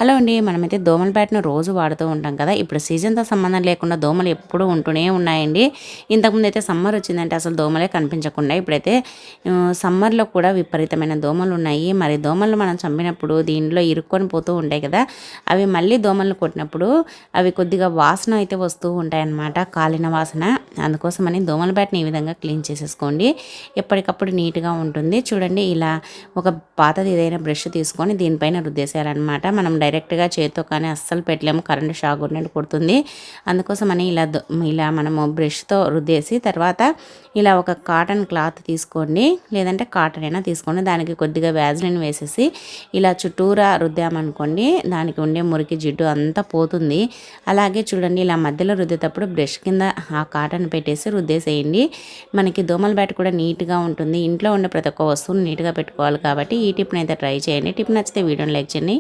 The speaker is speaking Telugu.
హలో అండి, మనమైతే దోమల బ్యాట్‌ని రోజు వాడుతూ ఉంటాం కదా! ఇప్పుడు సీజన్‌తో సంబంధం లేకుండా దోమలు ఎప్పుడూ ఉంటూనే ఉన్నాయండి. ఇంతకుముందయితే సమ్మర్ వచ్చిందంటే అసలు దోమలే కనిపించకుండా ఇప్పుడైతే సమ్మర్‌లో కూడా విపరీతమైన దోమలున్నాయి. మరి దోమలను మనం చంపినప్పుడు దీంట్లో ఇరుక్కొని పోతూ ఉంటాయి కదా! అవి మళ్ళీ దోమలను కొట్టినప్పుడు అవి కొద్దిగా వాసన అయితే వస్తూ ఉంటాయన్నమాట. కాలిన వాసన. అందుకోసమని దోమల బ్యాట్‌ని ఈ విధంగా క్లీన్ చేసేసుకోండి. ఎప్పటికప్పుడు నీట్‌గా ఉంటుంది. చూడండి, ఇలా ఒక పాతది ఏదైనా బ్రష్ తీసుకొని దీనిపైన రుద్దేసేయాలన్నమాట. మనం డైరెక్ట్‌గా చేత్తో కానీ అస్సలు పెట్టలేము. కరెంట్ షాక్ కొట్టినట్టు కొడుతుంది. అందుకోసమని ఇలా మనము బ్రష్‌తో రుద్దేసి తర్వాత ఇలా ఒక కాటన్ క్లాత్ తీసుకోండి. లేదంటే కాటన్ అయినా తీసుకోండి. దానికి కొద్దిగా వ్యాజ్లిన్ వేసేసి ఇలా చుట్టూరా రుద్దామనుకోండి, దానికి ఉండే మురికి జిడ్డు అంతా పోతుంది. అలాగే చూడండి, ఇలా మధ్యలో రుద్దేటప్పుడు బ్రష్ కింద ఆ కాటన్ పెట్టేసి రుద్దేసేయండి. మనకి దోమల బ్యాట్ కూడా నీట్‌గా ఉంటుంది. ఇంట్లో ఉన్న ప్రతి ఒక్క వస్తువుని నీట్‌గా పెట్టుకోవాలి కాబట్టి ఈ టిప్‌ని అయితే ట్రై చేయండి. టిప్ నచ్చితే వీడియోని లైక్ చేయండి.